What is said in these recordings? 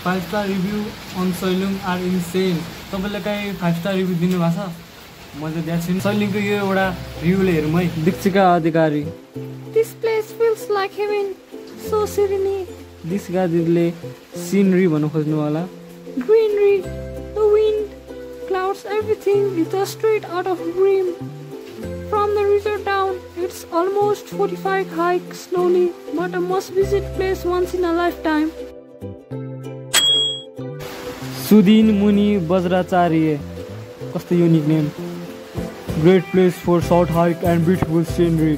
5 star review on Soilung are insane. तपाईले कहीं 5 star review दिनु भएको छ? मैले दिएको छैन। सोइलुङको यो एउटा रिभ्यूले हेरौँ है। दीक्षिका अधिकारी, This place feels like heaven, so serene. Dikshika दिदीले सिनरी भन्नु खोज्नु होला। Greenery, the wind, clouds, everything is just straight out of a dream. From the resort down, it's almost 45 hike slowly, but a must-visit place once in a lifetime. सुदिन मुनि बज्राचार्य, कस्तो unique name. Great place for short hike and beautiful scenery.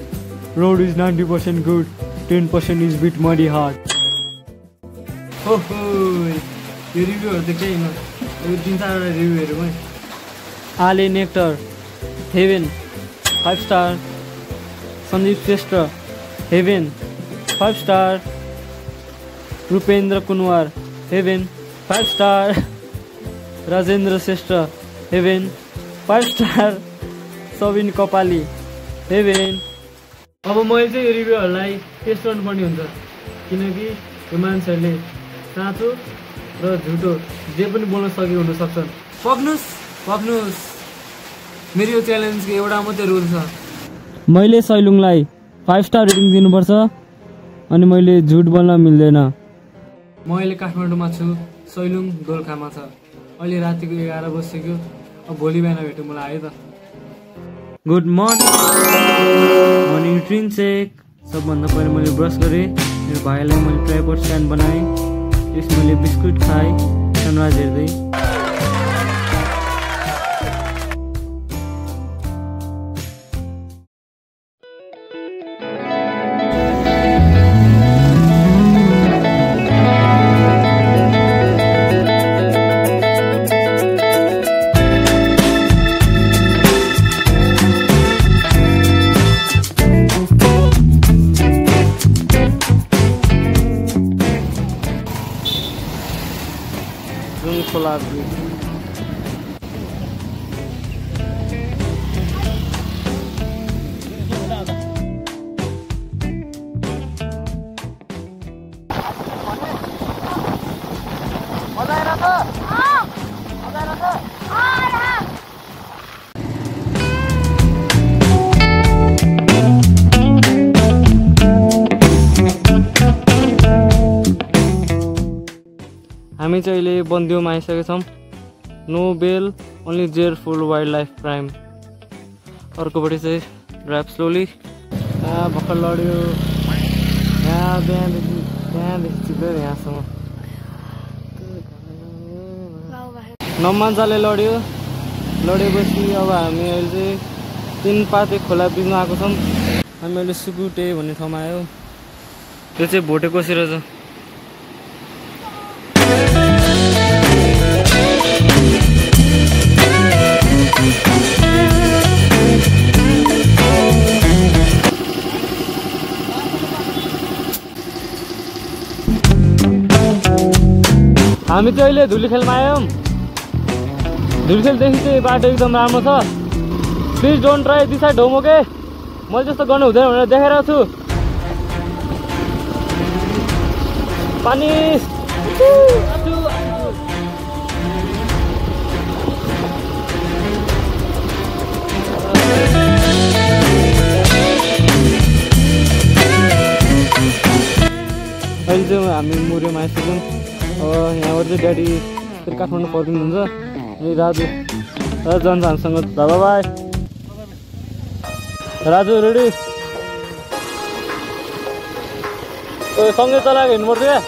Road is 90% good, 10% is bit muddy hard. ओहो, यो रिभ्यूहरु त केही न। यो 3-4 review हेरौँ है। आले Nectar, heaven 5 star. Sanjeev Shrestha, heaven 5 star. Rupendra Kunwar, heaven 5 star. Rajendra Shrestha, heaven 5 star. Sabin Kapali, heaven. अब मैले चाहिँ यो रिभ्यूहरूलाई टेस्ट गर्नुपर्ने हुन्छ, किनकि यो मान्छेहरूले साँचो र झुटो जे पनि बोल्न सके हुन सक्छन्। पक्नुस् मेरो यो च्यालेन्जको एउटा मात्रै रुल छ, मैले सैलुङलाई 5 star रेटिङ दिनुपर्छ अनि मैले झुट बोल्न मिल्दैन। म अहिले काठमाडौँमा छु, सैलुङ दोलखामा छ। अहिले रातिको 11 बजिसक्यो। अब भोलि बिहान भेटौँ मलाई है त। Good morning routine check. सबभन्दा पहिले मैले ब्रस गरेँ, मेरो भाइलाई मैले ट्राइपड स्ट्यान्ड बनाएँ, त्यस मैले बिस्कुट खाएँ सनराइज हेर्दै। हामी चाहिँ अहिले बन्दियोमा आइसकेका छौँ। नो बेल, ओन्ली जेयर फुल वाइल्ड लाइफ क्राइम। अर्कोपट्टि चाहिँ ड्राइभ स्लोली। भर्खर लड्यो, त्यहाँदेखि चिप्लेर यहाँसम्म। नम्मान्जाले लडेपछि अब हामी अहिले चाहिँ 3 पाते खोला बिचमा आएको छौँ। हामी अहिले सुकुटे भन्ने ठाउँमा आयो। यो चाहिँ भोटेकोसी रहेछ। हामी चाहिँ अहिले धुलीखेलमा आयौँ। धुलीखेलदेखि चाहिँ बाटो एकदम राम्रो छ। Please don't try this side home, okay? मैले जस्तो गर्नु हुँदैन भनेर देखाइरहेको छु। पानी अहिले चाहिँ हामी मुरेमा आइसक्यौँ। यहाँबाट चाहिँ ड्याडी फेरि काठमाडौँ फर्किनुहुन्छ। अनि राजु जान्छ हामीसँग। बाबा बाई। राजु रेडी? सँगै चलाएको हिँड्नुपर्छ क्या।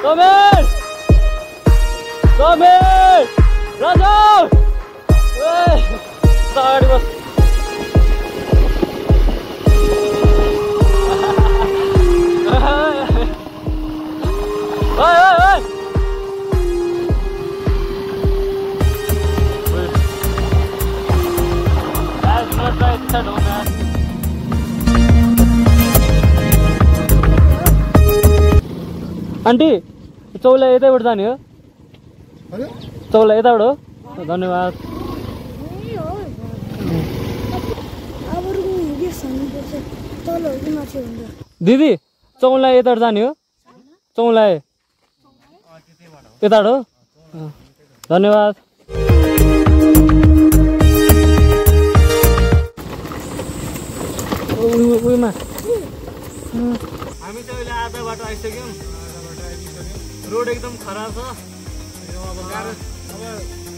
राजु अगाडि बस। आन्टी चौला यतैबाट जाने हो? चौला यताबाट हो? धन्यवाद। दिदी चौला यताबाट जाने हो? चौलाए यताबाट हो धन्यवाद उयोमा हामी चाहिँ अहिले आधा बाटो आइसक्यौँ रोड एकदम खराब छ अब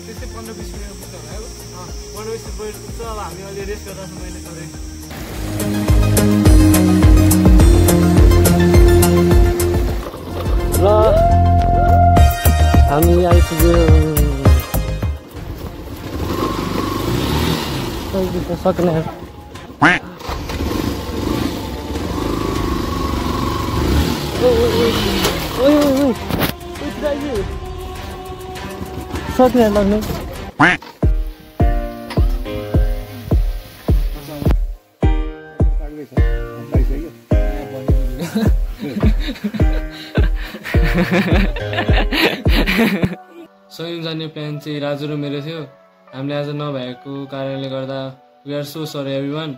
त्यस्तै 15-20 मिनट पुग्छ होला 15-20 मिनट पुग्छ अब हामी अहिले रेस्ट गर्दा मैले गरेँ ल हामी आइपुग्यो सक्ने सक्ने लाग्ने सयौं जाने प्लान चाहिँ राजु र मेरो थियो हामीले आज नभएको कारणले गर्दा we are so sorry everyone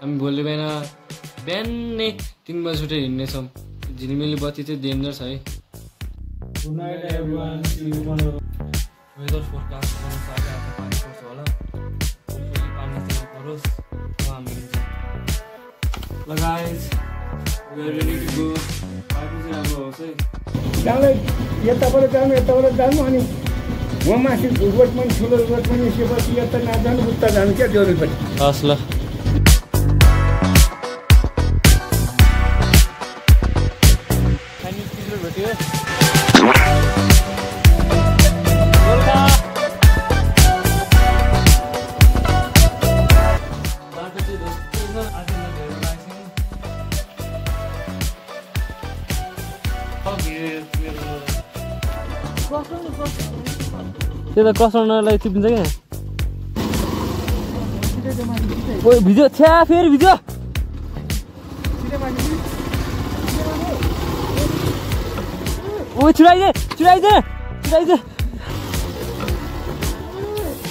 हामी भोलि बिहानै 3 बजी उठेर हिँड्नेछौँ झिलिमिली बत्ती चाहिँ डेन्जर छ है good night everyone see you tomorrow weather forecast अनुसार आज पानी पर्छ होला पानी चाहिँ परोस् हामी ल guys we are ready to go पानी चाहिँ राम्रो होस् है जाँदै यताबाट जानु अनि म माथि रोड पनि ठुलो रोड पनि यसपछि यता नजानु उता जानु क्या जरुरी पनि हस् ल त्यो त कस्टमरलाई टिपिन्छ क्या ओ भिडियो छ्या फेरि भिडियो ओ छुराइदे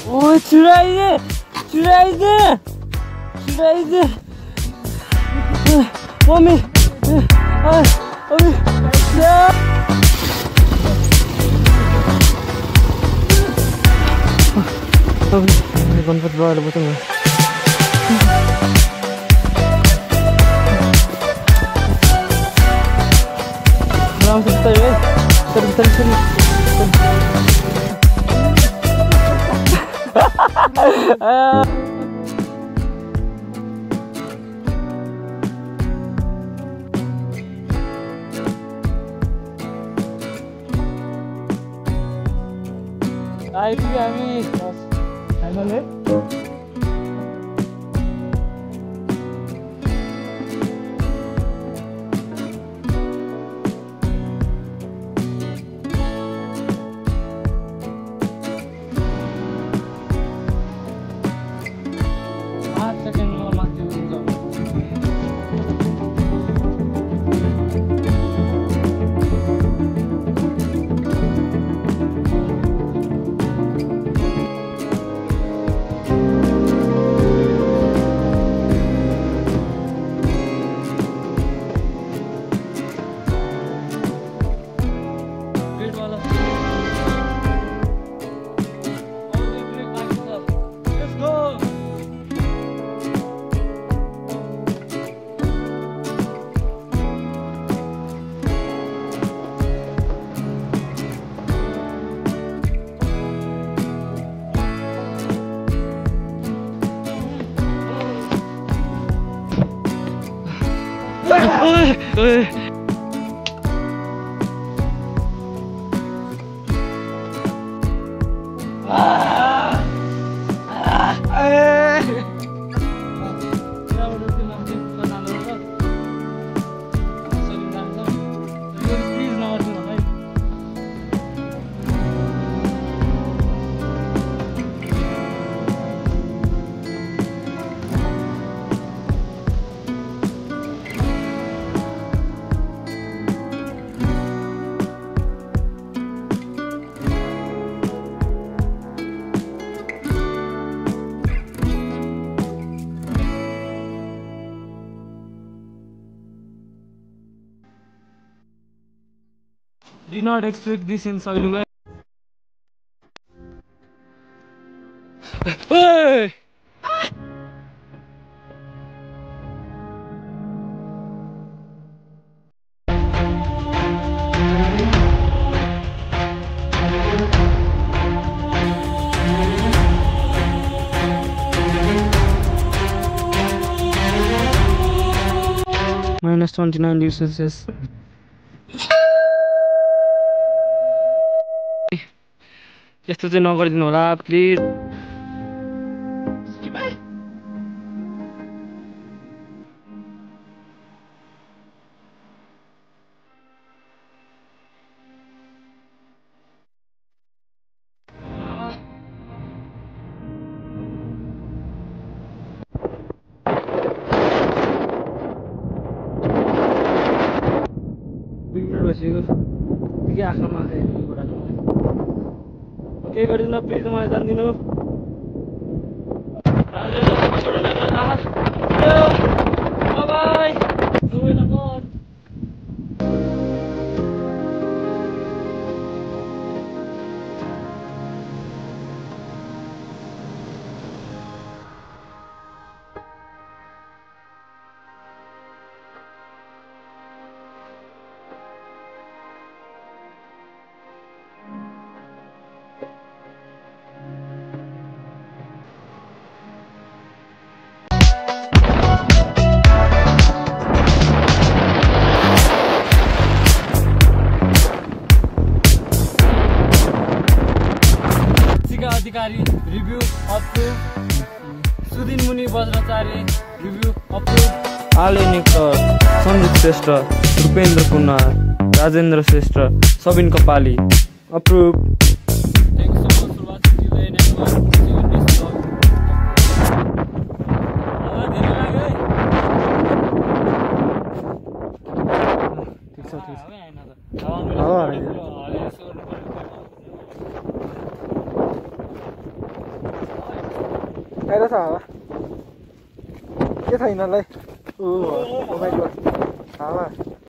ओ छुराइदे मम्मी गणपति बाबाले बचाउनु आइपुग्यो हामी फाइनल है Did not expect this in Sailunga. Hey! -29 degrees Celsius. यस्तो चाहिँ नगरिदिनु होला प्लिज. के आँखामा केही गरिदिनु प्लिज मलाई जानिदिनु. अधिकारी review approve. Sudin Muni Bajracharya review approve. आले Nectar, Sandeep Shrestha, Rupendra Kumar, Rajendra Shrestha, Sabin Kapali approve. Thank you so much for watching till the end everyone. See you in next vlog. आइरहेछ हावा के छ यिनीहरूलाई हावा